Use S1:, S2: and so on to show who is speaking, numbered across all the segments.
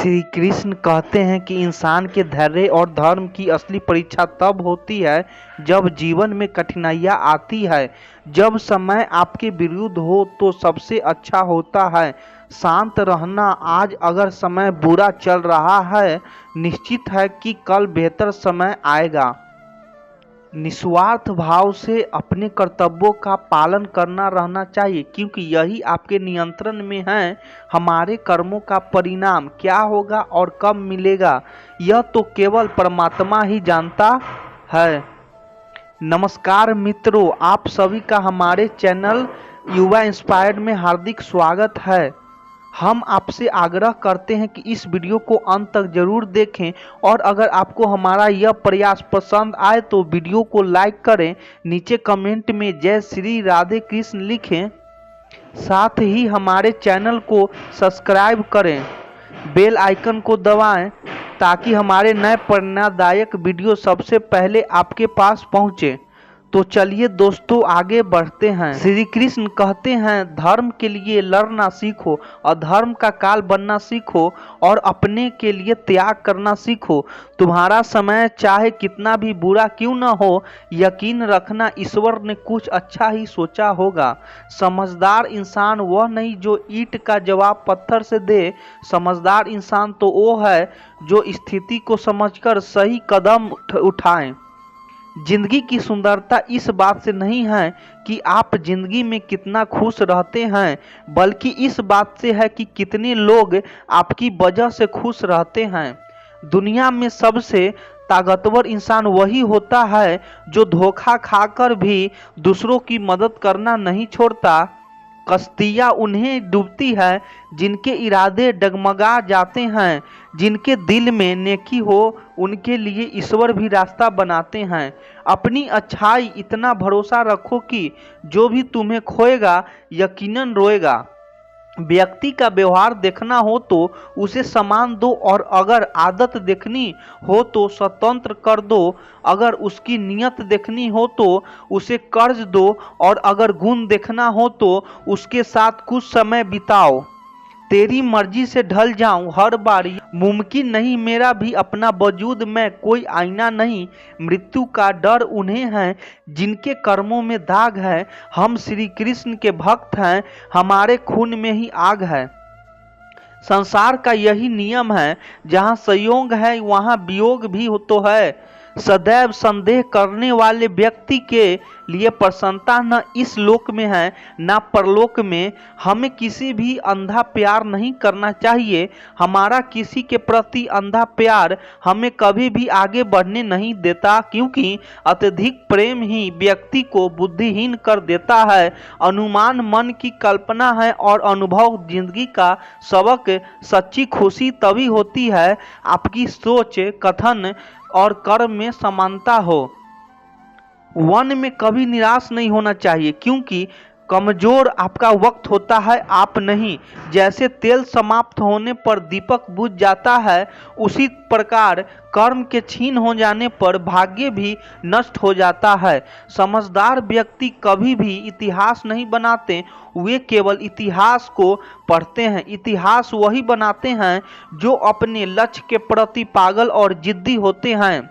S1: श्री कृष्ण कहते हैं कि इंसान के धैर्य और धर्म की असली परीक्षा तब होती है जब जीवन में कठिनाइयाँ आती है। जब समय आपके विरुद्ध हो तो सबसे अच्छा होता है शांत रहना। आज अगर समय बुरा चल रहा है, निश्चित है कि कल बेहतर समय आएगा। निस्वार्थ भाव से अपने कर्तव्यों का पालन करना रहना चाहिए, क्योंकि यही आपके नियंत्रण में है। हमारे कर्मों का परिणाम क्या होगा और कब मिलेगा, यह तो केवल परमात्मा ही जानता है। नमस्कार मित्रों, आप सभी का हमारे चैनल युवा इंस्पायर्ड में हार्दिक स्वागत है। हम आपसे आग्रह करते हैं कि इस वीडियो को अंत तक जरूर देखें और अगर आपको हमारा यह प्रयास पसंद आए तो वीडियो को लाइक करें, नीचे कमेंट में जय श्री राधे कृष्ण लिखें। साथ ही हमारे चैनल को सब्सक्राइब करें, बेल आइकन को दबाएं ताकि हमारे नए प्रेरणादायक वीडियो सबसे पहले आपके पास पहुंचे। तो चलिए दोस्तों आगे बढ़ते हैं। श्री कृष्ण कहते हैं, धर्म के लिए लड़ना सीखो, अधर्म का काल बनना सीखो और अपने के लिए त्याग करना सीखो। तुम्हारा समय चाहे कितना भी बुरा क्यों न हो, यकीन रखना ईश्वर ने कुछ अच्छा ही सोचा होगा। समझदार इंसान वह नहीं जो ईंट का जवाब पत्थर से दे, समझदार इंसान तो वो है जो स्थिति को समझकर सही कदम उठाए। जिंदगी की सुंदरता इस बात से नहीं है कि आप जिंदगी में कितना खुश रहते हैं, बल्कि इस बात से है कि कितने लोग आपकी वजह से खुश रहते हैं। दुनिया में सबसे ताकतवर इंसान वही होता है जो धोखा खाकर भी दूसरों की मदद करना नहीं छोड़ता। कश्तियाँ उन्हें डूबती है जिनके इरादे डगमगा जाते हैं। जिनके दिल में नेकी हो उनके लिए ईश्वर भी रास्ता बनाते हैं। अपनी अच्छाई इतना भरोसा रखो कि जो भी तुम्हें खोएगा यकीनन रोएगा। व्यक्ति का व्यवहार देखना हो तो उसे सम्मान दो और अगर आदत देखनी हो तो स्वतंत्र कर दो। अगर उसकी नियत देखनी हो तो उसे कर्ज दो और अगर गुण देखना हो तो उसके साथ कुछ समय बिताओ। तेरी मर्जी से ढल जाऊं हर बारी मुमकिन नहीं, मेरा भी अपना वजूद में कोई आईना नहीं। मृत्यु का डर उन्हें है जिनके कर्मों में दाग है। हम श्री कृष्ण के भक्त हैं, हमारे खून में ही आग है। संसार का यही नियम है, जहाँ संयोग है वहाँ वियोग भी तो है। सदैव संदेह करने वाले व्यक्ति के लिए प्रसन्नता न इस लोक में है न परलोक में। हमें किसी भी अंधा प्यार नहीं करना चाहिए। हमारा किसी के प्रति अंधा प्यार हमें कभी भी आगे बढ़ने नहीं देता, क्योंकि अत्यधिक प्रेम ही व्यक्ति को बुद्धिहीन कर देता है। अनुमान मन की कल्पना है और अनुभव जिंदगी का सबक। सच्ची खुशी तभी होती है आपकी सोच, कथन और कर्म में समानता हो। वन में कभी निराश नहीं होना चाहिए, क्योंकि कमजोर आपका वक्त होता है, आप नहीं। जैसे तेल समाप्त होने पर दीपक बुझ जाता है, उसी प्रकार कर्म के छीन हो जाने पर भाग्य भी नष्ट हो जाता है। समझदार व्यक्ति कभी भी इतिहास नहीं बनाते, वे केवल इतिहास को पढ़ते हैं। इतिहास वही बनाते हैं जो अपने लक्ष्य के प्रति पागल और जिद्दी होते हैं।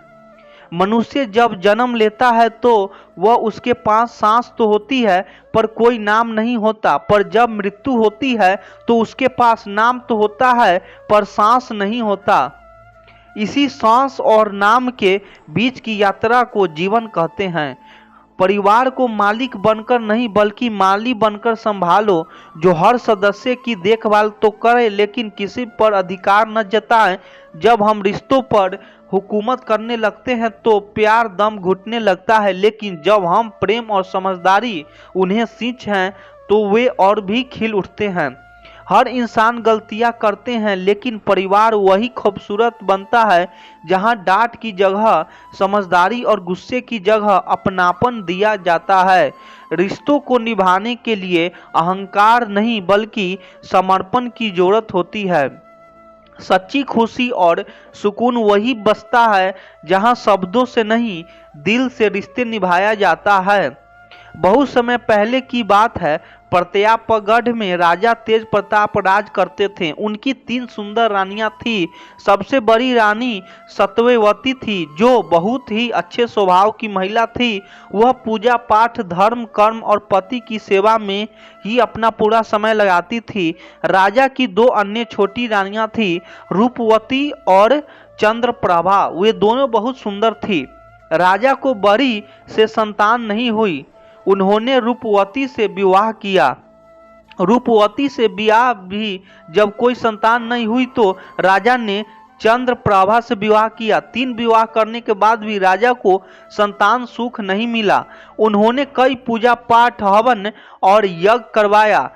S1: मनुष्य जब जन्म लेता है तो वह उसके पास सांस तो होती है पर कोई नाम नहीं होता, पर जब मृत्यु होती है तो उसके पास नाम तो होता है पर सांस नहीं होता। इसी सांस और नाम के बीच की यात्रा को जीवन कहते हैं। परिवार को मालिक बनकर नहीं बल्कि माली बनकर संभालो, जो हर सदस्य की देखभाल तो करे लेकिन किसी पर अधिकार न जताए। जब हम रिश्तों पर हुकूमत करने लगते हैं तो प्यार दम घुटने लगता है, लेकिन जब हम प्रेम और समझदारी उन्हें सींचें तो वे और भी खिल उठते हैं। हर इंसान गलतियां करते हैं, लेकिन परिवार वही खूबसूरत बनता है जहां डांट की जगह समझदारी और गुस्से की जगह अपनापन दिया जाता है। रिश्तों को निभाने के लिए अहंकार नहीं बल्कि समर्पण की जरूरत होती है। सच्ची खुशी और सुकून वही बसता है जहां शब्दों से नहीं दिल से रिश्ते निभाया जाता है। बहुत समय पहले की बात है, प्रतापगढ़ में राजा तेज प्रताप राज करते थे। उनकी 3 सुंदर रानियां थी। सबसे बड़ी रानी सत्यवती थी, जो बहुत ही अच्छे स्वभाव की महिला थी। वह पूजा पाठ, धर्म, कर्म और पति की सेवा में ही अपना पूरा समय लगाती थी। राजा की 2 अन्य छोटी रानियां थी, रूपवती और चंद्रप्रभा। वे दोनों बहुत सुंदर थी। राजा को बड़ी से संतान नहीं हुई। उन्होंने रूपवती से विवाह किया। रूपवती से विवाह भी जब कोई संतान नहीं हुई तो राजा ने चंद्रप्रभा से विवाह किया। 3 विवाह करने के बाद भी राजा को संतान सुख नहीं मिला। उन्होंने कई पूजा पाठ, हवन और यज्ञ करवाया,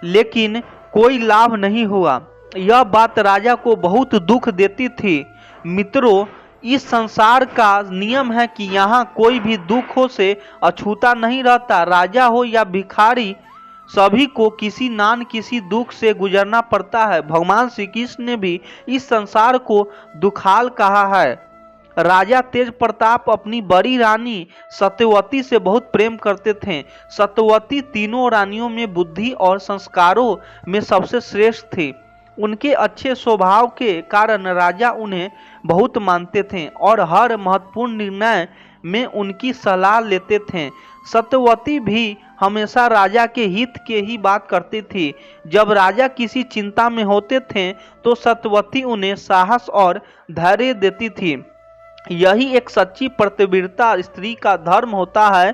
S1: लेकिन कोई लाभ नहीं हुआ। यह बात राजा को बहुत दुख देती थी। मित्रों, इस संसार का नियम है कि यहाँ कोई भी दुखों से अछूता नहीं रहता। राजा हो या भिखारी, सभी को किसी न किसी दुख से गुजरना पड़ता है। भगवान श्री कृष्ण ने भी इस संसार को दुखाल कहा है। राजा तेज प्रताप अपनी बड़ी रानी सत्यवती से बहुत प्रेम करते थे। सत्यवती तीनों रानियों में बुद्धि और संस्कारों में सबसे श्रेष्ठ थी। उनके अच्छे स्वभाव के कारण राजा उन्हें बहुत मानते थे और हर महत्वपूर्ण निर्णय में उनकी सलाह लेते थे। सत्यवती भी हमेशा राजा के हित के ही बात करती थी। जब राजा किसी चिंता में होते थे तो सत्यवती उन्हें साहस और धैर्य देती थी। यही एक सच्ची पतिव्रता स्त्री का धर्म होता है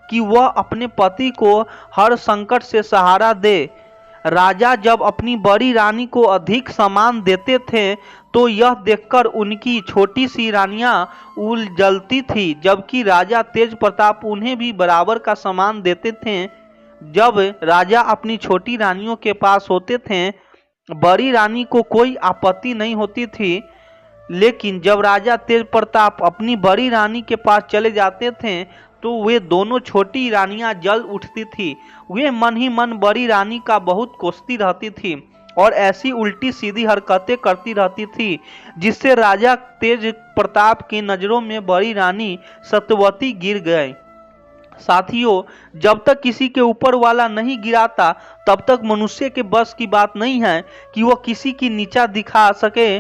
S1: कि वह अपने पति को हर संकट से सहारा दे। राजा जब अपनी बड़ी रानी को अधिक सम्मान देते थे तो यह देखकर उनकी छोटी सी रानियां उलझती थी, जबकि राजा तेज प्रताप उन्हें भी बराबर का सम्मान देते थे। जब राजा अपनी छोटी रानियों के पास होते थे, बड़ी रानी को कोई आपत्ति नहीं होती थी, लेकिन जब राजा तेज प्रताप अपनी बड़ी रानी के पास चले जाते थे तो वे दोनों छोटी रानियां जल उठती थी। वे मन ही मन बड़ी रानी का बहुत कोसती रहती थी और ऐसी उल्टी सीधी हरकतें करती रहती थी, जिससे राजा तेज प्रताप की नजरों में बड़ी रानी सत्यवती गिर गए। साथियों, जब तक किसी के ऊपर वाला नहीं गिराता तब तक मनुष्य के बस की बात नहीं है कि वह किसी की नीचा दिखा सके।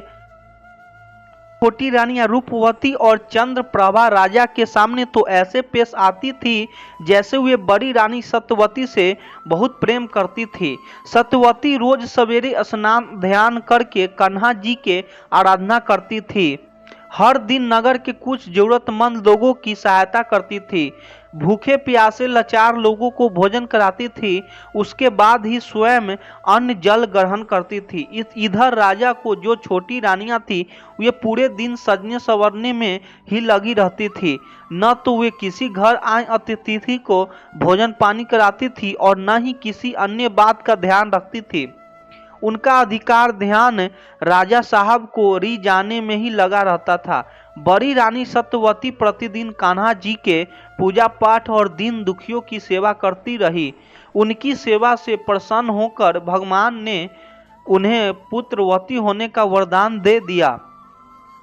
S1: छोटी रानियां रूपवती और चंद्रप्रभा राजा के सामने तो ऐसे पेश आती थी जैसे वे बड़ी रानी सत्यवती से बहुत प्रेम करती थी। सत्यवती रोज सवेरे स्नान ध्यान करके कान्हा जी के आराधना करती थी। हर दिन नगर के कुछ जरूरतमंद लोगों की सहायता करती थी। भूखे प्यासे लाचार लोगों को भोजन कराती थी। उसके बाद ही स्वयं अन्न जल ग्रहण करती थी। इधर राजा को जो छोटी रानियां थी वे पूरे दिन सजने संवरने में ही लगी रहती थी। न तो वे किसी घर आए अतिथि को भोजन पानी कराती थी और न ही किसी अन्य बात का ध्यान रखती थी। उनका अधिकार ध्यान राजा साहब को रिझाने में ही लगा रहता था। बड़ी रानी सत्यवती प्रतिदिन कान्हा जी के पूजा पाठ और दीन दुखियों की सेवा करती रही। उनकी सेवा से प्रसन्न होकर भगवान ने उन्हें पुत्रवती होने का वरदान दे दिया।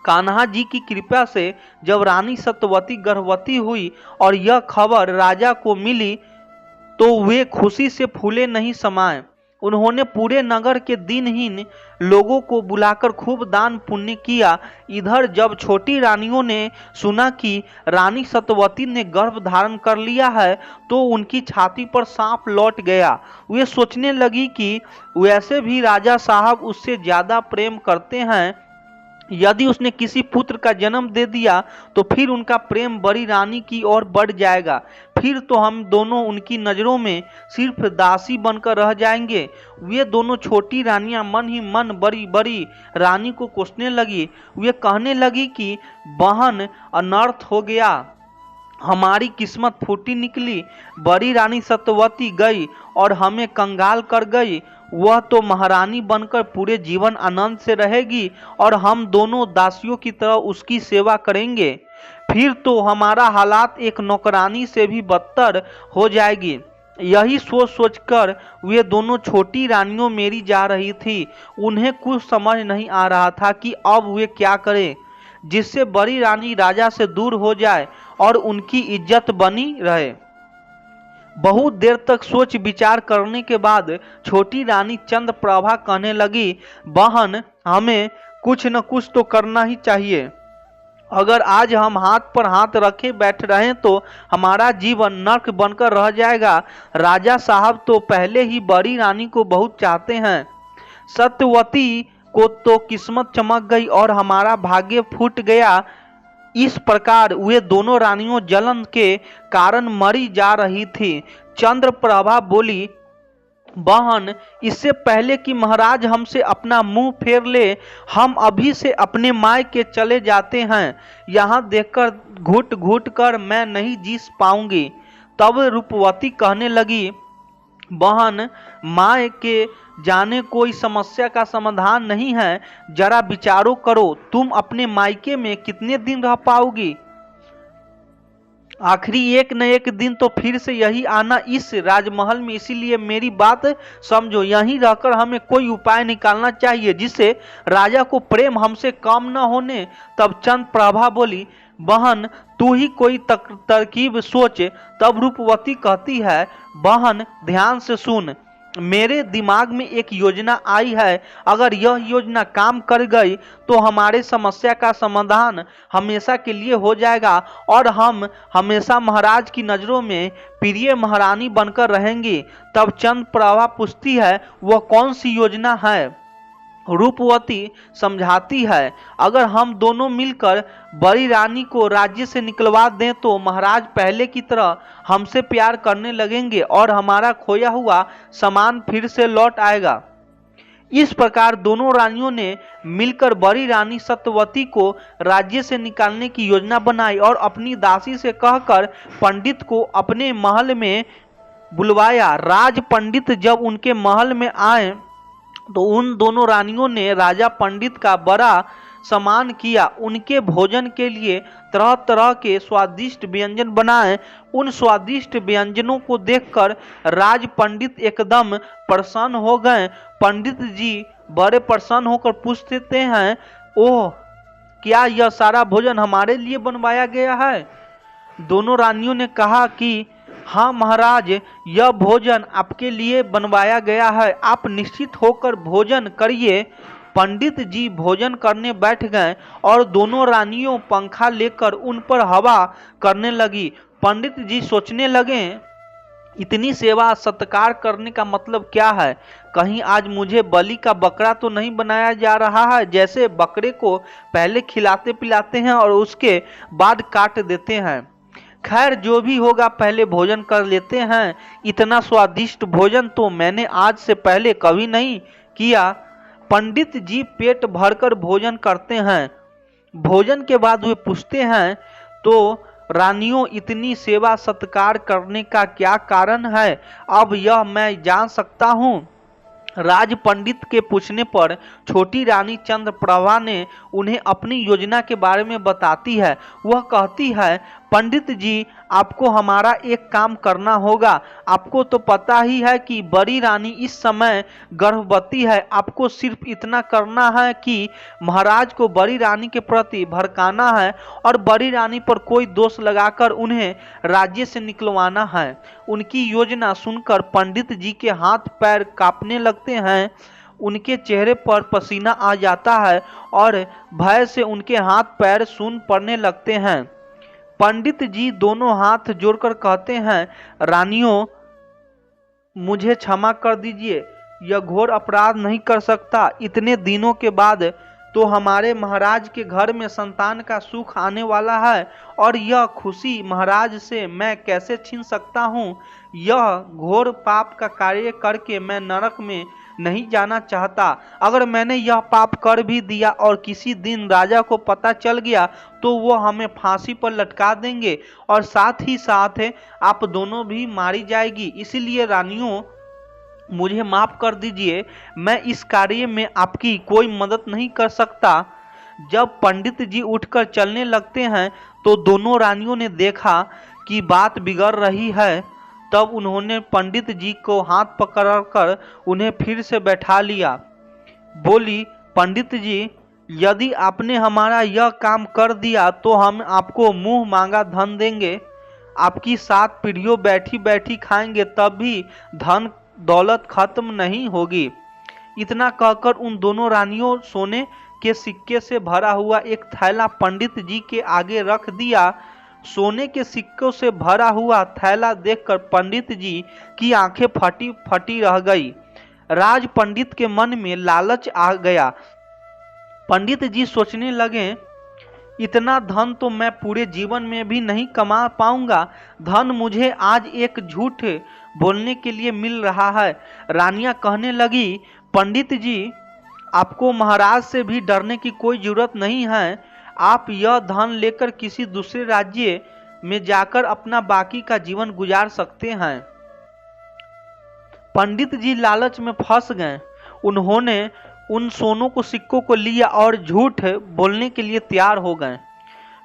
S1: कान्हा जी की कृपा से जब रानी सत्यवती गर्भवती हुई और यह खबर राजा को मिली तो वे खुशी से फूले नहीं समाये। उन्होंने पूरे नगर के दिनहीन लोगों को बुलाकर खूब दान पुण्य किया। इधर जब छोटी रानियों ने सुना कि रानी सत्यवती ने गर्भ धारण कर लिया है तो उनकी छाती पर सांप लौट गया। वे सोचने लगी कि वैसे भी राजा साहब उससे ज्यादा प्रेम करते हैं, यदि उसने किसी पुत्र का जन्म दे दिया तो फिर उनका प्रेम बड़ी रानी की ओर बढ़ जाएगा। फिर तो हम दोनों उनकी नजरों में सिर्फ दासी बनकर रह जाएंगे। वे दोनों छोटी रानियां मन ही मन बड़ी बड़ी रानी को कोसने लगी। वे कहने लगी कि बहन, अनर्थ हो गया, हमारी किस्मत फूटी निकली। बड़ी रानी सत्यवती गई और हमें कंगाल कर गई। वह तो महारानी बनकर पूरे जीवन आनंद से रहेगी और हम दोनों दासियों की तरह उसकी सेवा करेंगे। फिर तो हमारा हालात एक नौकरानी से भी बदतर हो जाएगी। यही सोच सोचकर वे दोनों छोटी रानियों मेरी जा रही थी। उन्हें कुछ समझ नहीं आ रहा था कि अब वे क्या करें जिससे बड़ी रानी राजा से दूर हो जाए और उनकी इज्जत बनी रहे। बहुत देर तक सोच विचार करने के बाद छोटी रानी चंद्रप्रभा कहने लगी, बहन, हमें कुछ न कुछ तो करना ही चाहिए। अगर आज हम हाथ पर हाथ रखे बैठ रहे तो हमारा जीवन नर्क बनकर रह जाएगा। राजा साहब तो पहले ही बड़ी रानी को बहुत चाहते हैं। सत्यवती को तो किस्मत चमक गई और हमारा भाग्य फूट गया। इस प्रकार वे दोनों रानियों जलन के कारण मरी जा रही थी। चंद्रप्रभा बोली, बहन, इससे पहले कि महाराज हमसे अपना मुंह फेर ले, हम अभी से अपने मायके चले जाते हैं। यहाँ देखकर घुट घुट कर मैं नहीं जी पाऊंगी। तब रूपवती कहने लगी, बहन, मायके जाने कोई समस्या का समाधान नहीं है। जरा विचारो करो, तुम अपने मायके में कितने दिन रह पाओगी? आखिरी एक न एक दिन तो फिर से यही आना इस राजमहल में। इसीलिए मेरी बात समझो, यहीं रहकर हमें कोई उपाय निकालना चाहिए जिससे राजा को प्रेम हमसे कम न होने। तब चंद्रप्रभा बोली, बहन, तू ही कोई तरकीब सोच। तब रूपवती कहती है, बहन, ध्यान से सुन, मेरे दिमाग में एक योजना आई है। अगर यह योजना काम कर गई तो हमारे समस्या का समाधान हमेशा के लिए हो जाएगा और हम हमेशा महाराज की नजरों में प्रिय महारानी बनकर रहेंगी। तब चंद्रप्रभा पूछती है, वह कौन सी योजना है? रूपवती समझाती है, अगर हम दोनों मिलकर बड़ी रानी को राज्य से निकलवा दें तो महाराज पहले की तरह हमसे प्यार करने लगेंगे और हमारा खोया हुआ सामान फिर से लौट आएगा। इस प्रकार दोनों रानियों ने मिलकर बड़ी रानी सत्यवती को राज्य से निकालने की योजना बनाई और अपनी दासी से कहकर पंडित को अपने महल में बुलवाया। राज पंडित जब उनके महल में आए तो उन दोनों रानियों ने राजा पंडित का बड़ा सम्मान किया। उनके भोजन के लिए तरह तरह के स्वादिष्ट व्यंजन बनाए। उन स्वादिष्ट व्यंजनों को देखकर राज पंडित एकदम प्रसन्न हो गए। पंडित जी बड़े प्रसन्न होकर पूछते हैं, ओह, क्या यह सारा भोजन हमारे लिए बनवाया गया है? दोनों रानियों ने कहा कि हाँ महाराज, यह भोजन आपके लिए बनवाया गया है, आप निश्चित होकर भोजन करिए। पंडित जी भोजन करने बैठ गए और दोनों रानियों पंखा लेकर उन पर हवा करने लगी। पंडित जी सोचने लगे, इतनी सेवा सत्कार करने का मतलब क्या है? कहीं आज मुझे बलि का बकरा तो नहीं बनाया जा रहा है, जैसे बकरे को पहले खिलाते पिलाते हैं और उसके बाद काट देते हैं। खैर, जो भी होगा, पहले भोजन कर लेते हैं। इतना स्वादिष्ट भोजन तो मैंने आज से पहले कभी नहीं किया। पंडित जी पेट भरकर भोजन करते हैं। भोजन के बाद वे पूछते हैं, तो रानियों, इतनी सेवा सत्कार करने का क्या कारण है? अब यह मैं जान सकता हूँ। राज पंडित के पूछने पर छोटी रानी चंद्रप्रभा ने उन्हें अपनी योजना के बारे में बताती है। वह कहती है, पंडित जी, आपको हमारा एक काम करना होगा। आपको तो पता ही है कि बड़ी रानी इस समय गर्भवती है। आपको सिर्फ इतना करना है कि महाराज को बड़ी रानी के प्रति भड़काना है और बड़ी रानी पर कोई दोष लगाकर उन्हें राज्य से निकलवाना है। उनकी योजना सुनकर पंडित जी के हाथ पैर कांपने लगते हैं। उनके चेहरे पर पसीना आ जाता है और भय से उनके हाथ पैर सून पड़ने लगते हैं। पंडित जी दोनों हाथ जोड़कर कहते हैं, रानियों, मुझे क्षमा कर दीजिए, यह घोर अपराध नहीं कर सकता। इतने दिनों के बाद तो हमारे महाराज के घर में संतान का सुख आने वाला है और यह खुशी महाराज से मैं कैसे छीन सकता हूँ? यह घोर पाप का कार्य करके मैं नरक में नहीं जाना चाहता। अगर मैंने यह पाप कर भी दिया और किसी दिन राजा को पता चल गया तो वो हमें फांसी पर लटका देंगे और साथ ही साथ आप दोनों भी मारी जाएगी। इसीलिए रानियों, मुझे माफ कर दीजिए, मैं इस कार्य में आपकी कोई मदद नहीं कर सकता। जब पंडित जी उठकर चलने लगते हैं तो दोनों रानियों ने देखा कि बात बिगड़ रही है। तब उन्होंने पंडित जी को हाथ पकड़कर उन्हें फिर से बैठा लिया। बोली, पंडित जी, यदि आपने हमारा यह काम कर दिया तो हम आपको मुंह मांगा धन देंगे। आपकी 7 पीढ़ियों बैठी बैठी खाएंगे तब भी धन दौलत खत्म नहीं होगी। इतना कहकर उन दोनों रानियों सोने के सिक्के से भरा हुआ एक थैला पंडित जी के आगे रख दिया। सोने के सिक्कों से भरा हुआ थैला देखकर पंडित जी की आंखें फटी फटी रह गई। राज पंडित के मन में लालच आ गया। पंडित जी सोचने लगे, इतना धन तो मैं पूरे जीवन में भी नहीं कमा पाऊंगा। धन मुझे आज एक झूठ बोलने के लिए मिल रहा है। रानियां कहने लगी, पंडित जी, आपको महाराज से भी डरने की कोई जरूरत नहीं है। आप यह धन लेकर किसी दूसरे राज्य में जाकर अपना बाकी का जीवन गुजार सकते हैं। पंडित जी लालच में फंस गए। उन्होंने उन सोनों को सिक्कों को लिया और झूठ बोलने के लिए तैयार हो गए।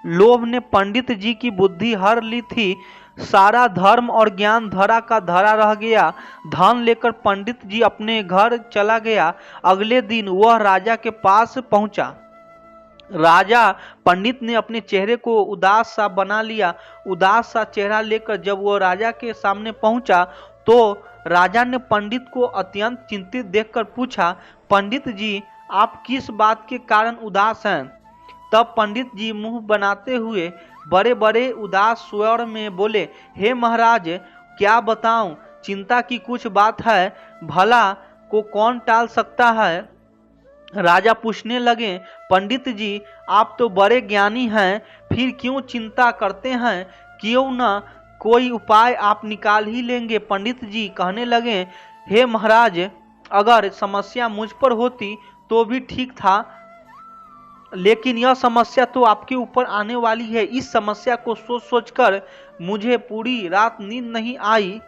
S1: लोभ ने पंडित जी की बुद्धि हर ली थी। सारा धर्म और ज्ञान धरा का धरा रह गया। धन लेकर पंडित जी अपने घर चला गया। अगले दिन वह राजा के पास पहुंचा। राजा पंडित ने अपने चेहरे को उदास सा बना लिया। उदास सा चेहरा लेकर जब वह राजा के सामने पहुंचा तो राजा ने पंडित को अत्यंत चिंतित देखकर पूछा, पंडित जी, आप किस बात के कारण उदास हैं? तब पंडित जी मुंह बनाते हुए बड़े बड़े उदास स्वर में बोले, हे महाराज, क्या बताऊं, चिंता की कुछ बात है, भला को कौन टाल सकता है? राजा पूछने लगे, पंडित जी, आप तो बड़े ज्ञानी हैं, फिर क्यों चिंता करते हैं? क्यों न कोई उपाय आप निकाल ही लेंगे। पंडित जी कहने लगे, हे महाराज, अगर समस्या मुझ पर होती तो भी ठीक था, लेकिन यह समस्या तो आपके ऊपर आने वाली है। इस समस्या को सोच सोचकर मुझे पूरी रात नींद नहीं आई।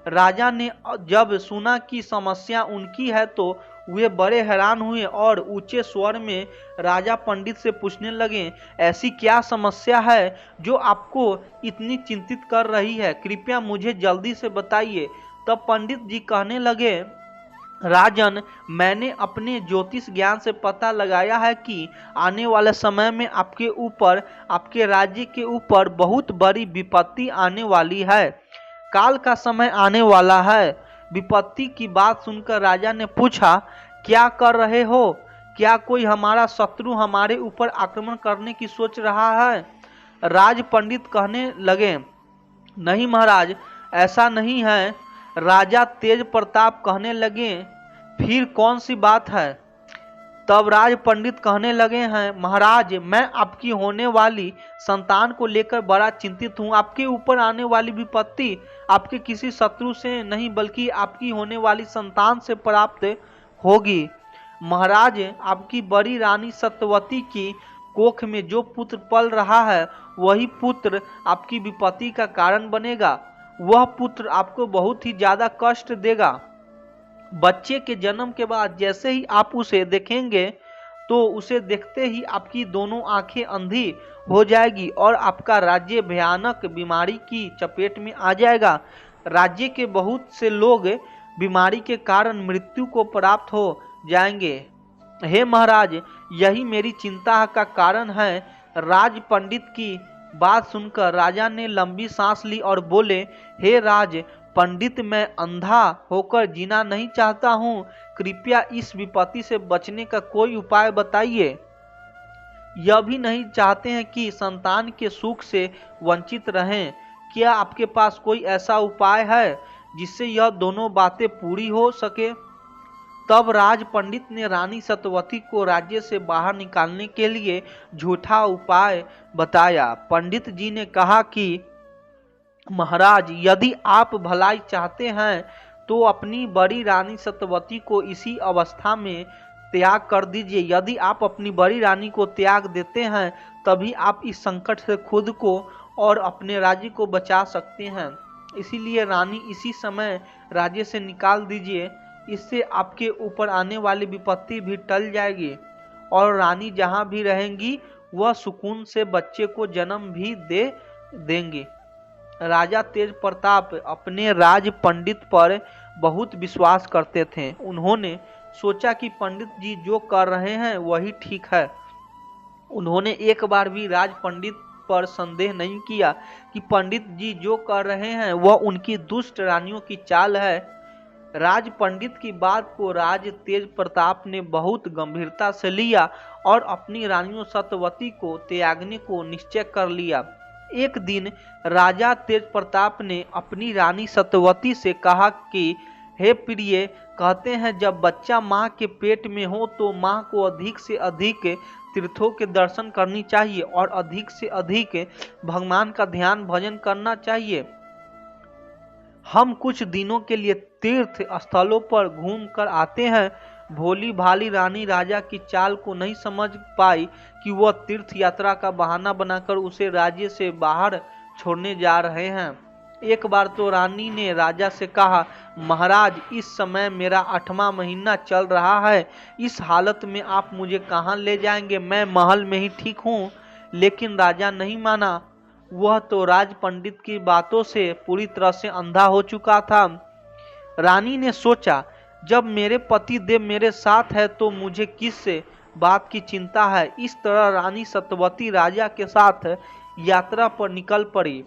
S1: राजा ने जब सुना कि समस्या उनकी है तो वे बड़े हैरान हुए और ऊंचे स्वर में राजा पंडित से पूछने लगे, ऐसी क्या समस्या है जो आपको इतनी चिंतित कर रही है? कृपया मुझे जल्दी से बताइए। तब पंडित जी कहने लगे, राजन, मैंने अपने ज्योतिष ज्ञान से पता लगाया है कि आने वाले समय में आपके ऊपर, आपके राज्य के ऊपर बहुत बड़ी विपत्ति आने वाली है। काल का समय आने वाला है। विपत्ति की बात सुनकर राजा ने पूछा, क्या कर रहे हो? क्या कोई हमारा शत्रु हमारे ऊपर आक्रमण करने की सोच रहा है? राज पंडित कहने लगे, नहीं महाराज, ऐसा नहीं है। राजा तेज प्रताप कहने लगे, फिर कौन सी बात है? तब राज पंडित कहने लगे हैं, महाराज, मैं आपकी होने वाली संतान को लेकर बड़ा चिंतित हूँ। आपके ऊपर आने वाली विपत्ति आपके किसी शत्रु से नहीं बल्कि आपकी होने वाली संतान से प्राप्त होगी। महाराज, आपकी बड़ी रानी सत्यवती की कोख में जो पुत्र पल रहा है वही पुत्र आपकी विपत्ति का कारण बनेगा। वह पुत्र आपको बहुत ही ज्यादा कष्ट देगा। बच्चे के जन्म के बाद जैसे ही आप उसे देखेंगे तो उसे देखते ही आपकी दोनों आंखें अंधी हो जाएगी और आपका राज्य भयानक बीमारी की चपेट में आ जाएगा। राज्य के बहुत से लोग बीमारी के कारण मृत्यु को प्राप्त हो जाएंगे। हे महाराज, यही मेरी चिंता का कारण है। राज पंडित की बात सुनकर राजा ने लंबी सांस ली और बोले, हे राज पंडित, मैं अंधा होकर जीना नहीं चाहता हूँ। कृपया इस विपत्ति से बचने का कोई उपाय बताइए। यह भी नहीं चाहते हैं कि संतान के सुख से वंचित रहें। क्या आपके पास कोई ऐसा उपाय है जिससे यह दोनों बातें पूरी हो सके? तब राज पंडित ने रानी सत्यवती को राज्य से बाहर निकालने के लिए झूठा उपाय बताया। पंडित जी ने कहा कि महाराज, यदि आप भलाई चाहते हैं तो अपनी बड़ी रानी सत्यवती को इसी अवस्था में त्याग कर दीजिए। यदि आप अपनी बड़ी रानी को त्याग देते हैं तभी आप इस संकट से खुद को और अपने राज्य को बचा सकते हैं। इसीलिए रानी इसी समय राज्य से निकाल दीजिए। इससे आपके ऊपर आने वाली विपत्ति भी टल जाएगी और रानी जहां भी रहेंगी वह सुकून से बच्चे को जन्म भी दे देंगी। राजा तेज प्रताप अपने राज पंडित पर बहुत विश्वास करते थे। उन्होंने सोचा कि पंडित जी जो कर रहे हैं वही ठीक है। उन्होंने एक बार भी राज पंडित पर संदेह नहीं किया कि पंडित जी जो कर रहे हैं वह उनकी दुष्ट रानियों की चाल है। राज पंडित की बात को राज तेज प्रताप ने बहुत गंभीरता से लिया और अपनी रानियों सत्यवती को त्यागने को निश्चय कर लिया। एक दिन राजा तेज प्रताप ने अपनी रानी सत्यवती से कहा कि हे प्रिय, कहते हैं जब बच्चा माँ के पेट में हो तो माँ को अधिक से अधिक तीर्थों के दर्शन करनी चाहिए और अधिक से अधिक भगवान का ध्यान भजन करना चाहिए। हम कुछ दिनों के लिए तीर्थ स्थलों पर घूम कर आते हैं। भोली भाली रानी राजा की चाल को नहीं समझ पाई कि वह तीर्थ यात्रा का बहाना बनाकर उसे राज्य से बाहर छोड़ने जा रहे हैं। एक बार तो रानी ने राजा से कहा, महाराज इस समय मेरा 8वां महीना चल रहा है, इस हालत में आप मुझे कहाँ ले जाएंगे, मैं महल में ही ठीक हूँ। लेकिन राजा नहीं माना। वह तो राज पंडित की बातों से पूरी तरह से अंधा हो चुका था। रानी ने सोचा, जब मेरे पति देव मेरे साथ है तो मुझे किस बात की चिंता है। इस तरह रानी सत्यवती राजा के साथ यात्रा पर निकल पड़ी।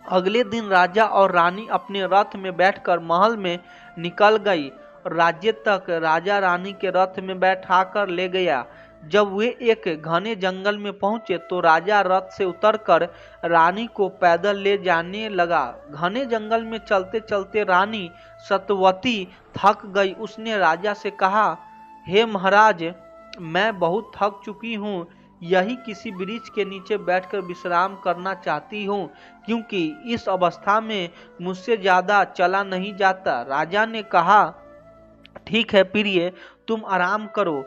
S1: अगले दिन राजा और रानी अपने रथ में बैठकर महल में निकल गई। राज्य तक राजा रानी के रथ में बैठाकर ले गया। जब वे एक घने जंगल में पहुंचे तो राजा रथ से उतरकर रानी को पैदल ले जाने लगा। घने जंगल में चलते चलते रानी सत्यवती थक गई। उसने राजा से कहा, हे महाराज, मैं बहुत थक चुकी हूँ, यही किसी वृक्ष के नीचे बैठकर विश्राम करना चाहती हूँ, क्योंकि इस अवस्था में मुझसे ज्यादा चला नहीं जाता। राजा ने कहा, ठीक है प्रिय, तुम आराम करो,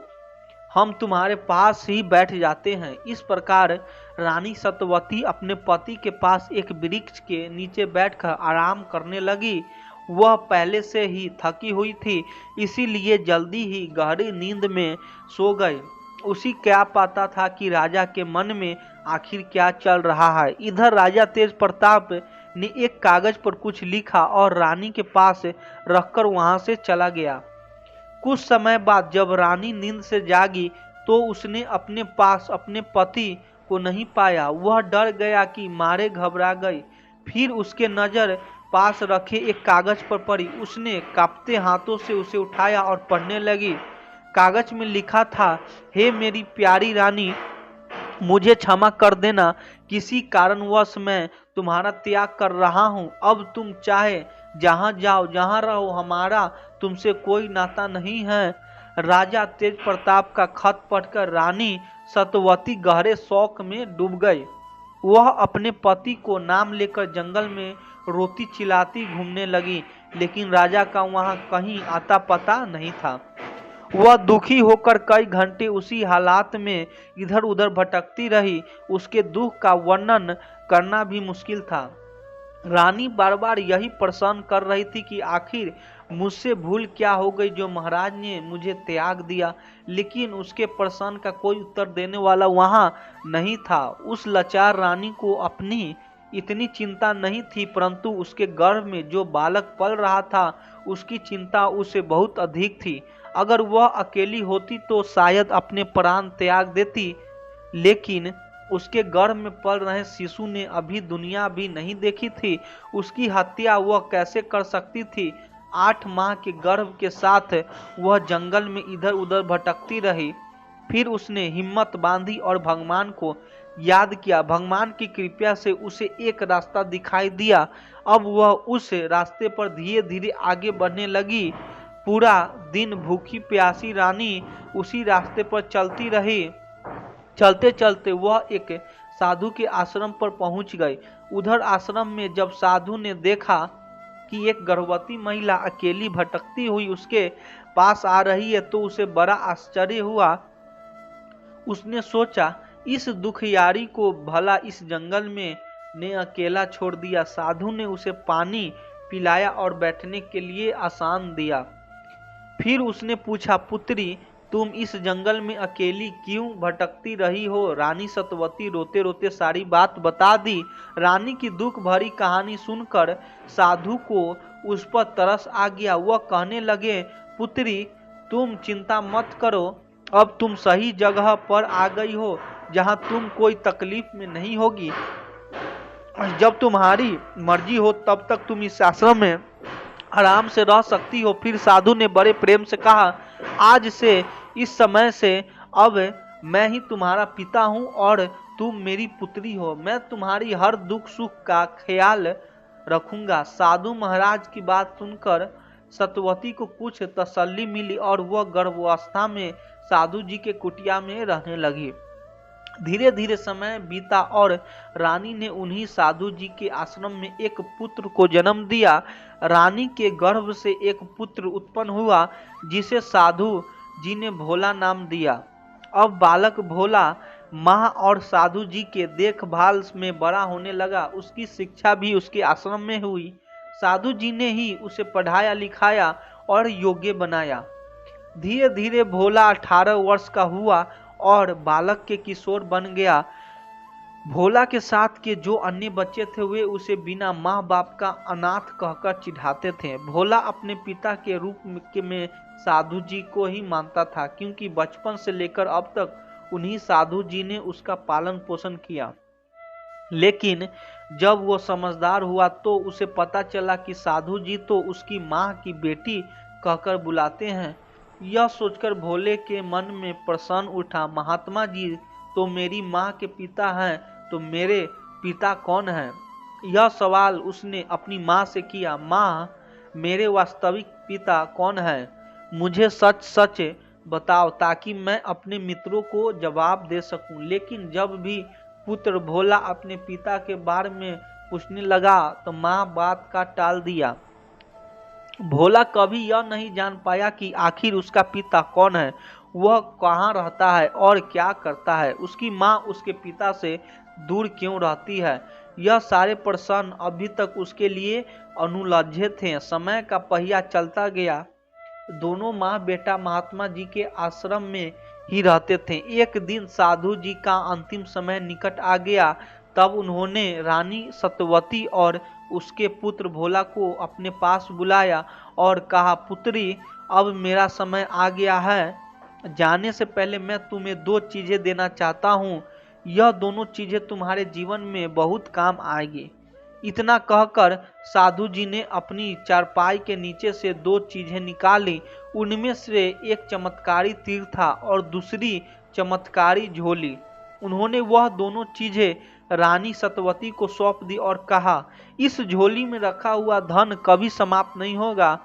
S1: हम तुम्हारे पास ही बैठ जाते हैं। इस प्रकार रानी सत्यवती अपने पति के पास एक वृक्ष के नीचे बैठकर आराम करने लगी। वह पहले से ही थकी हुई थी, इसीलिए जल्दी ही गहरी नींद में सो गई। उसी क्या पता था कि राजा के मन में आखिर क्या चल रहा है। इधर राजा तेज प्रताप ने एक कागज पर कुछ लिखा और रानी के पास रखकर वहां से चला गया। कुछ समय बाद जब रानी नींद से जागी तो उसने अपने पास अपने पति को नहीं पाया। वह डर गया कि मारे घबरा गई। फिर उसके नजर पास रखे एक कागज पर पड़ी। उसने कांपते हाथों से उसे उठाया और पढ़ने लगी। कागज में लिखा था, हे मेरी प्यारी रानी, मुझे क्षमा कर देना, किसी कारणवश मैं तुम्हारा त्याग कर रहा हूँ। अब तुम चाहे जहाँ जाओ, जहाँ रहो, हमारा तुमसे कोई नाता नहीं है। राजा तेज प्रताप का खत पढ़कर रानी सत्यवती गहरे शोक में डूब गई। वह अपने पति को नाम लेकर जंगल में रोती चिल्लाती घूमने लगी, लेकिन राजा का वहां कहीं आता पता नहीं था। वह दुखी होकर कई घंटे उसी हालात में इधर उधर भटकती रही। उसके दुख का वर्णन करना भी मुश्किल था। रानी बार बार यही परेशान कर रही थी कि आखिर मुझसे भूल क्या हो गई जो महाराज ने मुझे त्याग दिया, लेकिन उसके प्रश्न का कोई उत्तर देने वाला वहां नहीं था। उस लाचार रानी को अपनी इतनी चिंता नहीं थी, परंतु उसके गर्भ में जो बालक पल रहा था उसकी चिंता उसे बहुत अधिक थी। अगर वह अकेली होती तो शायद अपने प्राण त्याग देती, लेकिन उसके गर्भ में पल रहे शिशु ने अभी दुनिया भी नहीं देखी थी। उसकी हत्या वह कैसे कर सकती थी। 8 माह के गर्भ के साथ वह जंगल में इधर उधर भटकती रही। फिर उसने हिम्मत बांधी और भगवान को याद किया। भगवान की कृपा से उसे एक रास्ता दिखाई दिया। अब वह उस रास्ते पर धीरे धीरे आगे बढ़ने लगी। पूरा दिन भूखी प्यासी रानी उसी रास्ते पर चलती रही। चलते चलते वह एक साधु के आश्रम पर पहुंच गई। उधर आश्रम में जब साधु ने देखा कि एक गर्भवती महिला अकेली भटकती हुई उसके पास आ रही है तो उसे बड़ा आश्चर्य हुआ। उसने सोचा, इस दुखियारी को भला इस जंगल में ने अकेला छोड़ दिया। साधु ने उसे पानी पिलाया और बैठने के लिए आसन दिया। फिर उसने पूछा, पुत्री, तुम इस जंगल में अकेली क्यों भटकती रही हो? रानी सत्यवती रोते रोते सारी बात बता दी। रानी की दुख भरी कहानी सुनकर साधु को उस पर तरस आ गया। वह कहने लगे, पुत्री, तुम चिंता मत करो, अब तुम सही जगह पर आ गई हो। जहाँ तुम कोई तकलीफ में नहीं होगी। जब तुम्हारी मर्जी हो तब तक तुम इस आश्रम में आराम से रह सकती हो। फिर साधु ने बड़े प्रेम से कहा, आज से, इस समय से अब मैं ही तुम्हारा पिता हूँ और तुम मेरी पुत्री हो। मैं तुम्हारी हर दुख सुख का ख्याल रखूंगा। साधु महाराज की बात सुनकर सत्यवती को कुछ तसल्ली मिली और वह गर्भावस्था में साधु जी के कुटिया में रहने लगी। धीरे धीरे समय बीता और रानी ने उन्हीं साधु जी के आश्रम में एक पुत्र को जन्म दिया। रानी के गर्भ से एक पुत्र उत्पन्न हुआ जिसे साधु जी ने भोला नाम दिया। अब बालक भोला माँ और साधु जी के देखभाल में बड़ा होने लगा। उसकी शिक्षा भी उसके आश्रम में हुई। साधु जी ने ही उसे पढ़ाया लिखाया और योग्य बनाया। धीरे धीरे भोला 18 वर्ष का हुआ और बालक के किशोर बन गया। भोला के साथ के जो अन्य बच्चे थे वे उसे बिना माँ बाप का अनाथ कहकर चिढ़ाते थे। भोला अपने पिता के रूप में साधु जी को ही मानता था, क्योंकि बचपन से लेकर अब तक उन्हीं साधु जी ने उसका पालन पोषण किया। लेकिन जब वो समझदार हुआ तो उसे पता चला कि साधु जी तो उसकी माँ की बेटी कहकर बुलाते हैं। यह सोचकर भोले के मन में प्रश्न उठा, महात्मा जी तो मेरी माँ के पिता हैं, तो मेरे पिता कौन हैं? यह सवाल उसने अपनी माँ से किया। माँ, मेरे वास्तविक पिता कौन हैं? मुझे सच सच बताओ ताकि मैं अपने मित्रों को जवाब दे सकूं। लेकिन जब भी पुत्र भोला अपने पिता के बारे में पूछने लगा तो माँ बात का टाल दिया। भोला कभी यह नहीं जान पाया कि आखिर उसका पिता कौन है, वह कहाँ रहता है और क्या करता है, उसकी माँ उसके पिता से दूर क्यों रहती है। यह सारे प्रश्न अभी तक उसके लिए अनुलझे थे। समय का पहिया चलता गया। दोनों माँ बेटा महात्मा जी के आश्रम में ही रहते थे। एक दिन साधु जी का अंतिम समय निकट आ गया। तब उन्होंने रानी सत्यवती और उसके पुत्र भोला को अपने पास बुलाया और कहा, पुत्री, अब मेरा समय आ गया है। जाने से पहले मैं तुम्हें 2 चीजें देना चाहता हूँ। यह दोनों चीजें तुम्हारे जीवन में बहुत काम आएगी। इतना कहकर साधु जी ने अपनी चारपाई के नीचे से 2 चीजें निकाली। उनमें से एक चमत्कारी तीर था और दूसरी चमत्कारी झोली। उन्होंने वह दोनों चीजें रानी सत्यवती को सौंप दी और कहा, इस झोली में रखा हुआ धन कभी समाप्त नहीं होगा।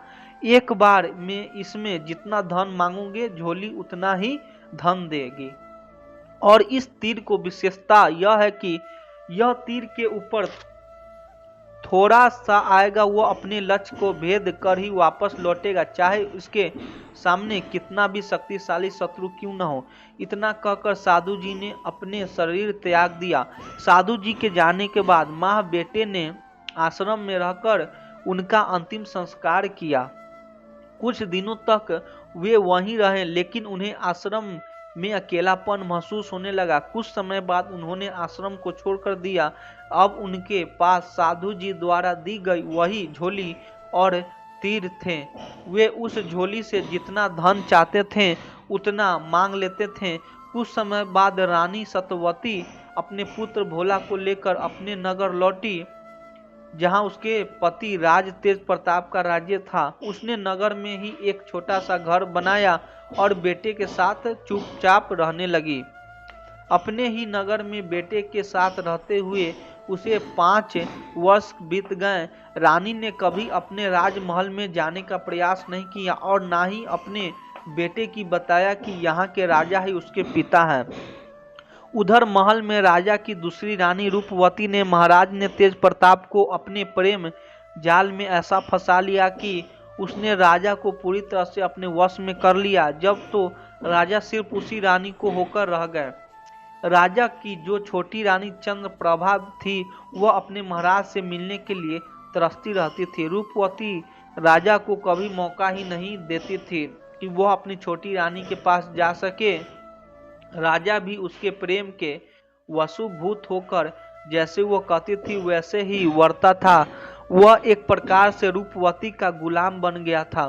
S1: एक बार में इसमें जितना धन मांगोगे झोली उतना ही धन देगी। और इस तीर को विशेषता यह है कि यह तीर के ऊपर थोड़ा सा आएगा, वो अपने लक्ष्य को भेद कर ही वापस लौटेगा, चाहे उसके सामने कितना भी शक्तिशाली शत्रु क्यों न हो। इतना कहकर साधु जी ने अपने शरीर त्याग दिया। साधु जी के जाने के बाद माँ बेटे ने आश्रम में रहकर उनका अंतिम संस्कार किया। कुछ दिनों तक वे वहीं रहे, लेकिन उन्हें आश्रम में अकेलापन महसूस होने लगा। कुछ समय बाद उन्होंने आश्रम को छोड़कर दिया। अब उनके पास साधु जी द्वारा दी गई वही झोली और तीर थे। वे उस झोली से जितना धन चाहते थे उतना मांग लेते थे। कुछ समय बाद रानी सत्यवती अपने पुत्र भोला को लेकर अपने नगर लौटी, जहां उसके पति राज तेज प्रताप का राज्य था। उसने नगर में ही एक छोटा सा घर बनाया और बेटे के साथ चुपचाप रहने लगी। अपने ही नगर में बेटे के साथ रहते हुए उसे 5 वर्ष बीत गए। रानी ने कभी अपने राजमहल में जाने का प्रयास नहीं किया और ना ही अपने बेटे की बताया कि यहाँ के राजा ही उसके पिता हैं। उधर महल में राजा की दूसरी रानी रूपवती ने महाराज ने तेज प्रताप को अपने प्रेम जाल में ऐसा फंसा लिया कि उसने राजा को पूरी तरह से अपने वश में कर लिया। जब तो राजा सिर्फ उसी रानी को होकर रह गए। राजा की जो छोटी रानी चंद्रप्रभा थी वह अपने महाराज से मिलने के लिए तरसती रहती थी। रूपवती राजा को कभी मौका ही नहीं देती थी कि वह अपनी छोटी रानी के पास जा सके। राजा भी उसके प्रेम के वशीभूत होकर जैसे वह कहती थी वैसे ही वर्ता था। वह एक प्रकार से रूपवती का गुलाम बन गया था।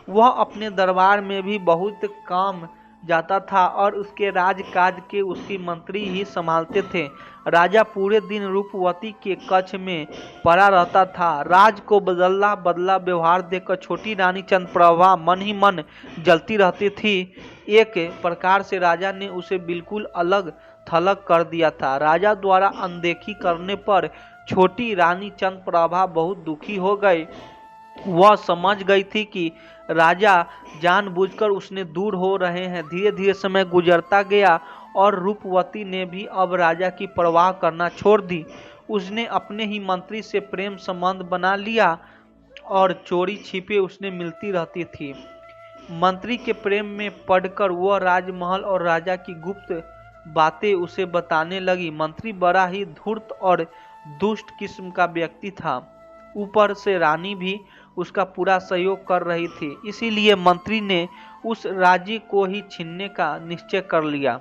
S1: वह अपने दरबार में भी बहुत काम जाता था और उसके राजकाज के उसके मंत्री ही संभालते थे। राजा पूरे दिन रूपवती के कक्ष में पड़ा रहता था। राज को बदला बदला व्यवहार देखकर छोटी रानी चंद्रप्रभा मन ही मन जलती रहती थी। एक प्रकार से राजा ने उसे बिल्कुल अलग थलग कर दिया था। राजा द्वारा अनदेखी करने पर छोटी रानी चंद्रप्रभा बहुत दुखी हो गई। वह समझ गई थी कि राजा जानबूझकर उसने दूर हो रहे हैं। धीरे धीरे समय गुजरता गया और रूपवती ने भी अब राजा की परवाह करना छोड़ दी। उसने अपने ही मंत्री से प्रेम संबंध बना लिया और चोरी छिपे उसने मिलती रहती थी। मंत्री के प्रेम में पड़कर वह राजमहल और राजा की गुप्त बातें उसे बताने लगी। मंत्री बड़ा ही धूर्त और दुष्ट किस्म का व्यक्ति था। ऊपर से रानी भी उसका पूरा सहयोग कर रही थी। इसीलिए मंत्री ने उस राज्य को ही छीनने का निश्चय कर लिया।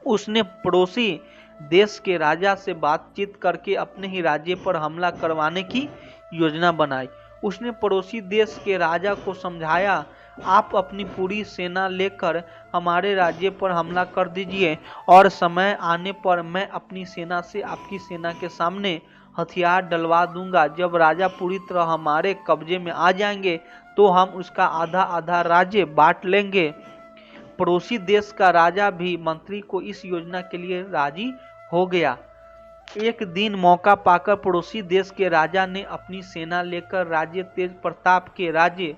S1: उसने पड़ोसी देश के राजा से बातचीत करके अपने ही राज्य पर हमला करवाने की योजना बनाई। उसने पड़ोसी देश के राजा को समझाया, आप अपनी पूरी सेना लेकर हमारे राज्य पर हमला कर दीजिए और समय आने पर मैं अपनी सेना से आपकी सेना के सामने हथियार डलवा दूंगा। जब राजा पूरी तरह हमारे कब्जे में आ जाएंगे तो हम उसका आधा आधा राज्य बांट लेंगे। पड़ोसी देश का राजा भी मंत्री को इस योजना के लिए राजी हो गया। एक दिन मौका पाकर पड़ोसी देश के राजा ने अपनी सेना लेकर राजा तेज प्रताप के राज्य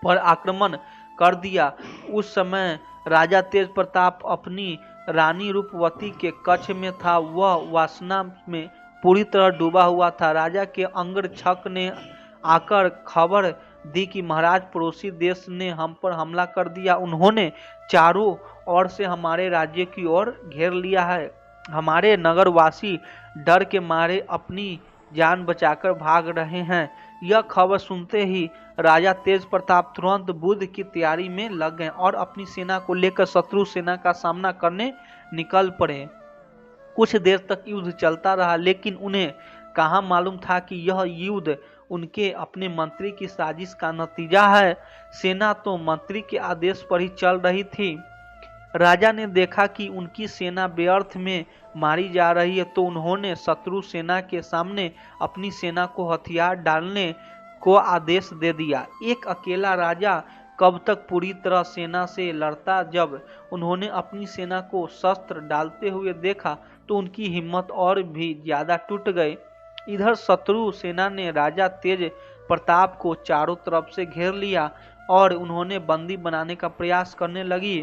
S1: पर आक्रमण कर दिया। उस समय राजा तेज प्रताप अपनी रानी रूपवती के कक्ष में था। वह वासना में पूरी तरह डूबा हुआ था। राजा के अंगरक्षक ने आकर खबर दी कि महाराज, पड़ोसी देश ने हम पर हमला कर दिया। उन्होंने चारों ओर से हमारे राज्य की ओर घेर लिया है। हमारे नगरवासी डर के मारे अपनी जान बचाकर भाग रहे हैं। यह खबर सुनते ही राजा तेज प्रताप तुरंत युद्ध की तैयारी में लग गए और अपनी सेना को लेकर शत्रु सेना का सामना करने निकल पड़े। कुछ देर तक युद्ध चलता रहा, लेकिन उन्हें कहाँ मालूम था कि यह युद्ध उनके अपने मंत्री की साजिश का नतीजा है। सेना तो मंत्री के आदेश पर ही चल रही थी। राजा ने देखा कि उनकी सेना व्यर्थ में मारी जा रही है, तो उन्होंने शत्रु सेना के सामने अपनी सेना को हथियार डालने को आदेश दे दिया। एक अकेला राजा कब तक पूरी तरह सेना से लड़ता। जब उन्होंने अपनी सेना को शस्त्र डालते हुए देखा तो उनकी हिम्मत और भी ज्यादा टूट गई। इधर शत्रु सेना ने राजा तेज प्रताप को चारों तरफ से घेर लिया और उन्होंने बंदी बनाने का प्रयास करने लगी।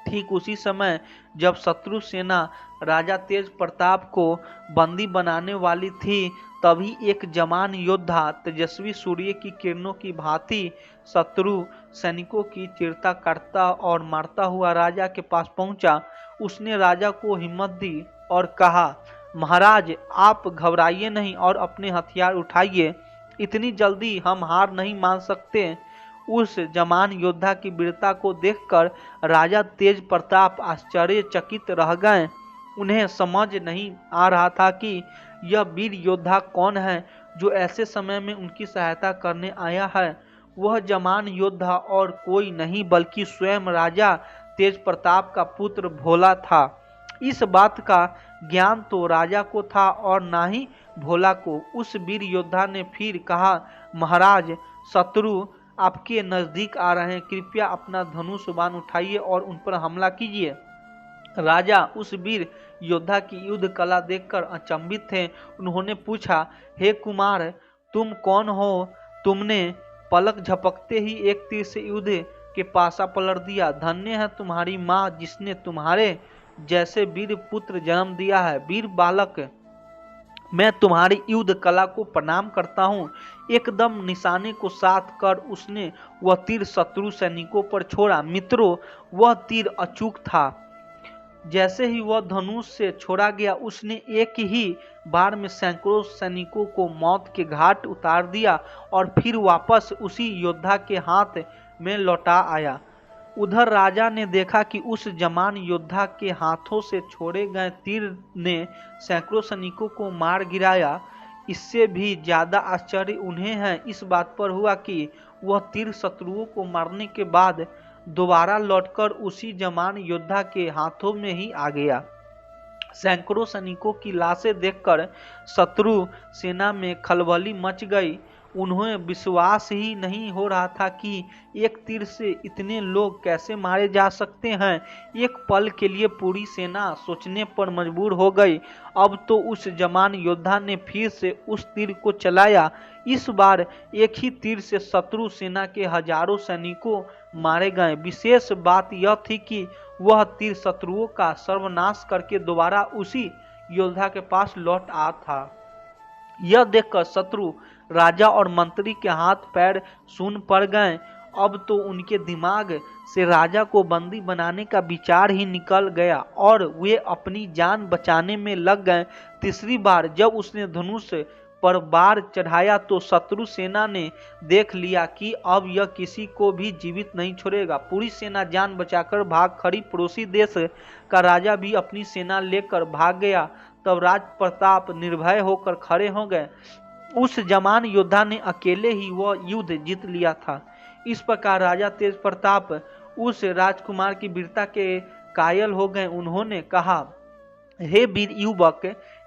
S1: ठीक उसी समय जब शत्रु सेना राजा तेज प्रताप को बंदी बनाने वाली थी, तभी एक जवान योद्धा तेजस्वी सूर्य की किरणों की भांति शत्रु सैनिकों की चीरता काटता और मारता हुआ राजा के पास पहुंचा। उसने राजा को हिम्मत दी और कहा, महाराज, आप घबराइए नहीं और अपने हथियार उठाइए। इतनी जल्दी हम हार नहीं मान सकते। उस जवान योद्धा की वीरता को देखकर राजा तेज प्रताप आश्चर्यचकित रह गए। उन्हें समझ नहीं आ रहा था कि यह वीर योद्धा कौन है जो ऐसे समय में उनकी सहायता करने आया है। वह जवान योद्धा और कोई नहीं बल्कि स्वयं राजा तेज प्रताप का पुत्र भोला था। इस बात का ज्ञान तो राजा को था और ना ही भोला को। उस वीर योद्धा ने फिर कहा, महाराज, शत्रु आपके नजदीक आ रहे हैं, कृपया अपना धनुष बाण उठाइए और उन पर हमला कीजिए। राजा उस वीर योद्धा की युद्ध कला देखकर अचंभित थे। उन्होंने पूछा, हे कुमार, तुम कौन हो? तुमने पलक झपकते ही एक तीर से युद्ध के पासा पलट दिया। धन्य है तुम्हारी माँ जिसने तुम्हारे जैसे वीर पुत्र जन्म दिया है। वीर बालक, मैं तुम्हारी युद्ध कला को प्रणाम करता हूँ। एकदम निशाने को साथ कर उसने वह तीर शत्रु सैनिकों पर छोड़ा। मित्रों, वह तीर अचूक था। जैसे ही वह धनुष से छोड़ा गया, उसने एक ही बार में सैकड़ों सैनिकों को मौत के घाट उतार दिया और फिर वापस उसी योद्धा के हाथ में लौटा आया। उधर राजा ने देखा कि उस जवान योद्धा के हाथों से छोड़े गए तीर ने सैकड़ों सैनिकों को मार गिराया। इससे भी ज्यादा आश्चर्य उन्हें है इस बात पर हुआ कि वह तीर शत्रुओं को मारने के बाद दोबारा लौटकर उसी जवान योद्धा के हाथों में ही आ गया। सैकड़ों सैनिकों की लाशें देखकर शत्रु सेना में खलबली मच गई। उन्हें विश्वास ही नहीं हो रहा था कि एक तीर से इतने लोग कैसे मारे जा सकते हैं। एक पल के लिए पूरी सेना सोचने पर मजबूर हो गई। अब तो उस जवान योद्धा ने फिर से उस तीर को चलाया। इस बार एक ही तीर से शत्रु सेना के हजारों सैनिकों मारे गए। विशेष बात यह थी कि वह तीर शत्रुओं का सर्वनाश करके दोबारा उसी योद्धा के पास लौट आया था। यह देखकर शत्रु राजा और मंत्री के हाथ पैर सून पड़ गए। अब तो उनके दिमाग से राजा को बंदी बनाने का विचार ही निकल गया और वे अपनी जान बचाने में लग गए। तीसरी बार जब उसने धनुष पर बार चढ़ाया तो शत्रु सेना ने देख लिया कि अब यह किसी को भी जीवित नहीं छोड़ेगा। पूरी सेना जान बचाकर भाग खड़ी। पड़ोसी देश का राजा भी अपनी सेना लेकर भाग गया। तब राज प्रताप निर्भय होकर खड़े हो गए। उस जवान योद्धा ने अकेले ही वह युद्ध जीत लिया था। इस प्रकार राजा तेज प्रताप उस राजकुमार की वीरता के कायल हो गए। उन्होंने कहा, हे वीर युवक,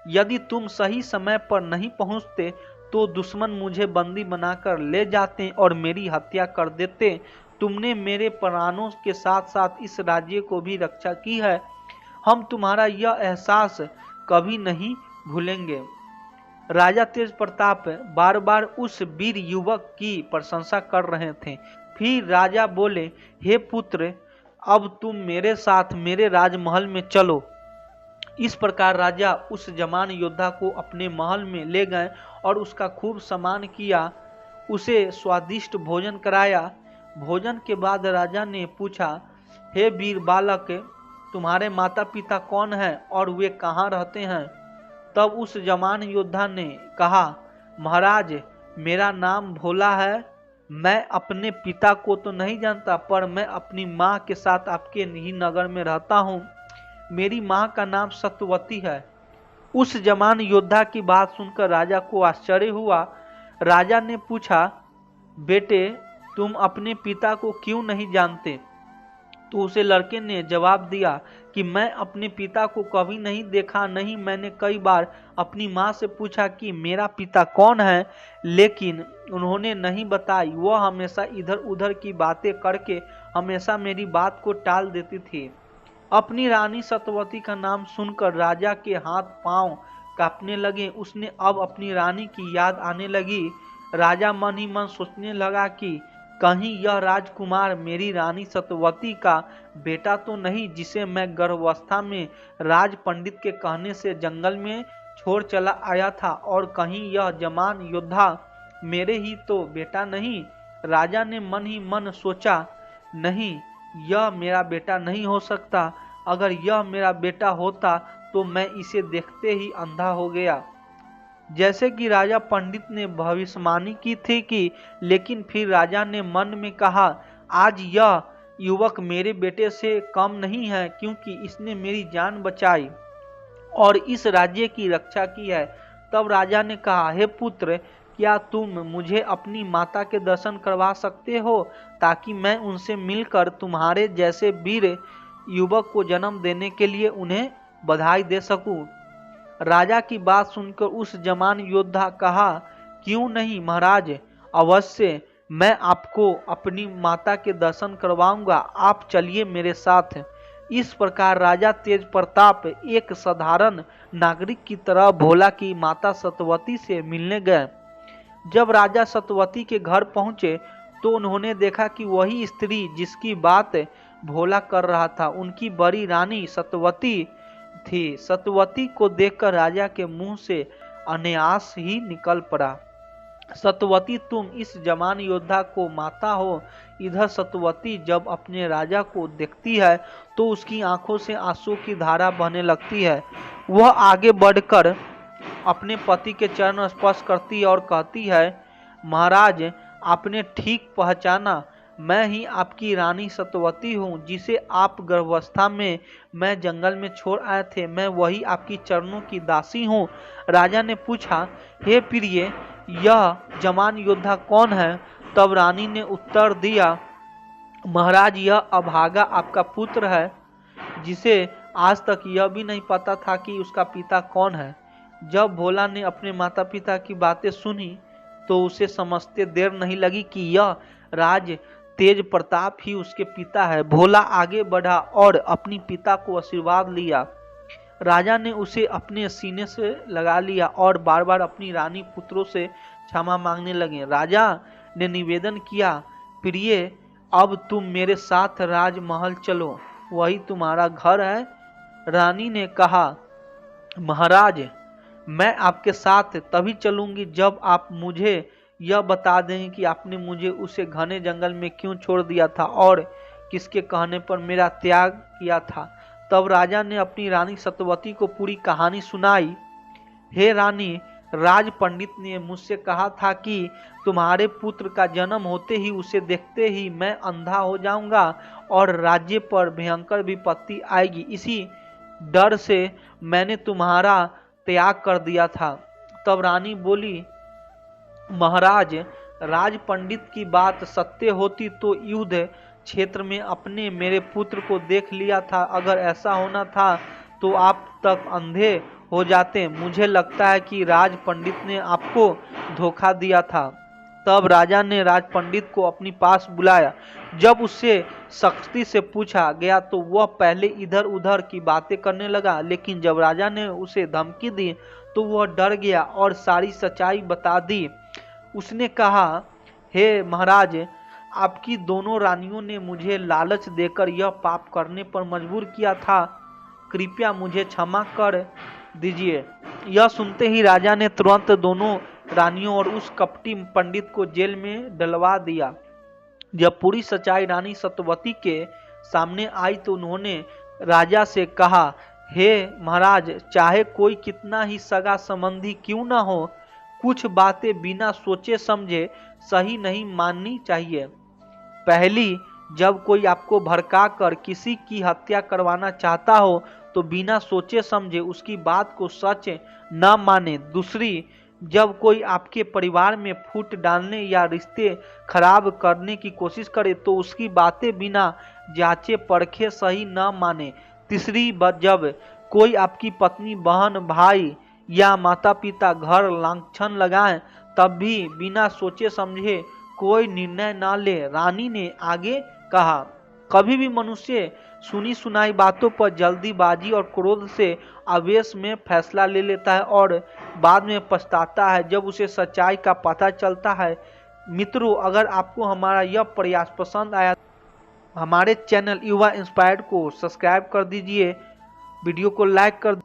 S1: यदि तुम सही समय पर नहीं पहुंचते तो दुश्मन मुझे बंदी बनाकर ले जाते और मेरी हत्या कर देते। तुमने मेरे प्राणों के साथ साथ इस राज्य को भी रक्षा की है। हम तुम्हारा यह एहसास कभी नहीं भूलेंगे। राजा तेज प्रताप बार बार उस वीर युवक की प्रशंसा कर रहे थे। फिर राजा बोले, हे पुत्र, अब तुम मेरे साथ मेरे राजमहल में चलो। इस प्रकार राजा उस जवान योद्धा को अपने महल में ले गए और उसका खूब सम्मान किया। उसे स्वादिष्ट भोजन कराया। भोजन के बाद राजा ने पूछा, हे वीर बालक, तुम्हारे माता पिता कौन हैं और वे कहाँ रहते हैं? तब उस जवान योद्धा ने कहा, महाराज, मेरा नाम भोला है। मैं अपने पिता को तो नहीं जानता, पर मैं अपनी माँ के साथ आपके ही नगर में रहता हूँ। मेरी माँ का नाम सत्यवती है। उस जवान योद्धा की बात सुनकर राजा को आश्चर्य हुआ। राजा ने पूछा, बेटे, तुम अपने पिता को क्यों नहीं जानते? तो उसे लड़के ने जवाब दिया कि मैं अपने पिता को कभी नहीं देखा। नहीं, मैंने कई बार अपनी माँ से पूछा कि मेरा पिता कौन है, लेकिन उन्होंने नहीं बताई। वह हमेशा इधर उधर की बातें करके हमेशा मेरी बात को टाल देती थी। अपनी रानी सत्यवती का नाम सुनकर राजा के हाथ पांव कांपने लगे। उसने अब अपनी रानी की याद आने लगी। राजा मन ही मन सोचने लगा कि कहीं यह राजकुमार मेरी रानी सत्यवती का बेटा तो नहीं, जिसे मैं गर्भावस्था में राज पंडित के कहने से जंगल में छोड़ चला आया था। और कहीं यह जवान योद्धा मेरे ही तो बेटा नहीं। राजा ने मन ही मन सोचा, नहीं, यह मेरा बेटा नहीं हो सकता। अगर यह मेरा बेटा होता तो मैं इसे देखते ही अंधा हो गया। जैसे कि राजा पंडित ने भविष्यवाणी की थी कि, लेकिन फिर राजा ने मन में कहा, आज यह युवक मेरे बेटे से कम नहीं है, क्योंकि इसने मेरी जान बचाई और इस राज्य की रक्षा की है। तब राजा ने कहा, हे पुत्र, क्या तुम मुझे अपनी माता के दर्शन करवा सकते हो, ताकि मैं उनसे मिलकर तुम्हारे जैसे वीर युवक को जन्म देने के लिए उन्हें बधाई दे सकूं? राजा की बात सुनकर उस जवान योद्धा कहा, क्यों नहीं महाराज, अवश्य मैं आपको अपनी माता के दर्शन करवाऊंगा। आप चलिए मेरे साथ। इस प्रकार राजा तेज प्रताप एक साधारण नागरिक की तरह भोला की माता सत्यवती से मिलने गए। जब राजा सत्यवती के घर पहुंचे तो उन्होंने देखा कि वही स्त्री जिसकी बात भोला कर रहा था उनकी बड़ी रानी सत्यवती थी। सत्यवती को देखकर राजा के मुंह से अनायास ही निकल पड़ा, सत्यवती, तुम इस जवान योद्धा को माता हो। इधर सत्यवती जब अपने राजा को देखती है तो उसकी आंखों से आंसू की धारा बहने लगती है। वह आगे बढ़कर अपने पति के चरण स्पर्श करती है और कहती है, महाराज, आपने ठीक पहचाना, मैं ही आपकी रानी सत्यवती हूँ, जिसे आप गर्भावस्था में मैं जंगल में छोड़ आए थे। मैं वही आपकी चरणों की दासी हूँ। राजा ने पूछा, हे प्रिय, यह जवान योद्धा कौन है? तब रानी ने उत्तर दिया, महाराज, यह अभागा आपका पुत्र है, जिसे आज तक यह भी नहीं पता था कि उसका पिता कौन है। जब भोला ने अपने माता पिता की बातें सुनी तो उसे समझते देर नहीं लगी कि यह राज तेज प्रताप ही उसके पिता है। भोला आगे बढ़ा और अपनी पिता को आशीर्वाद लिया। राजा ने उसे अपने सीने से लगा लिया और बार बार अपनी रानी पुत्रों से क्षमा मांगने लगे। राजा ने निवेदन किया, प्रिय, अब तुम मेरे साथ राजमहल चलो, वही तुम्हारा घर है। रानी ने कहा, महाराज, मैं आपके साथ तभी चलूंगी जब आप मुझे यह बता देंगे कि आपने मुझे उसे घने जंगल में क्यों छोड़ दिया था और किसके कहने पर मेरा त्याग किया था। तब राजा ने अपनी रानी सत्यवती को पूरी कहानी सुनाई। हे रानी, राज पंडित ने मुझसे कहा था कि तुम्हारे पुत्र का जन्म होते ही उसे देखते ही मैं अंधा हो जाऊंगा और राज्य पर भयंकर विपत्ति आएगी। इसी डर से मैंने तुम्हारा त्याग कर दिया था। तब रानी बोली, महाराज, राज पंडित की बात सत्य होती तो युद्ध क्षेत्र में अपने मेरे पुत्र को देख लिया था। अगर ऐसा होना था तो आप तक अंधे हो जाते। मुझे लगता है कि राज पंडित ने आपको धोखा दिया था। तब राजा ने राज पंडित को अपनी पास बुलाया। जब उससे सख्ती से पूछा गया तो वह पहले इधर उधर की बातें करने लगा, लेकिन जब राजा ने उसे धमकी दी तो वह डर गया और सारी सच्चाई बता दी। उसने कहा, हे महाराज, आपकी दोनों रानियों ने मुझे लालच देकर यह पाप करने पर मजबूर किया था। कृपया मुझे क्षमा कर दीजिए। यह सुनते ही राजा ने तुरंत दोनों रानियों और उस कपटी पंडित को जेल में डलवा दिया। जब पूरी सच्चाई रानी सत्यवती के सामने आई तो उन्होंने राजा से कहा, हे महाराज, चाहे कोई कितना ही सगा संबंधी क्यों न हो, कुछ बातें बिना सोचे समझे सही नहीं माननी चाहिए। पहली, जब कोई आपको भड़का कर किसी की हत्या करवाना चाहता हो तो बिना सोचे समझे उसकी बात को सच न माने। दूसरी, जब कोई आपके परिवार में फूट डालने या रिश्ते खराब करने की कोशिश करे तो उसकी बातें बिना जांचे परखे सही न माने। तीसरी, जब कोई आपकी पत्नी, बहन, भाई या माता पिता घर लांछन लगाए तब भी बिना सोचे समझे कोई निर्णय न ले। रानी ने आगे कहा, कभी भी मनुष्य सुनी सुनाई बातों पर जल्दीबाजी और क्रोध से आवेश में फैसला ले लेता है और बाद में पछताता है जब उसे सच्चाई का पता चलता है। मित्रों, अगर आपको हमारा यह प्रयास पसंद आया, हमारे चैनल युवा इंस्पायर्ड को सब्सक्राइब कर दीजिए, वीडियो को लाइक कर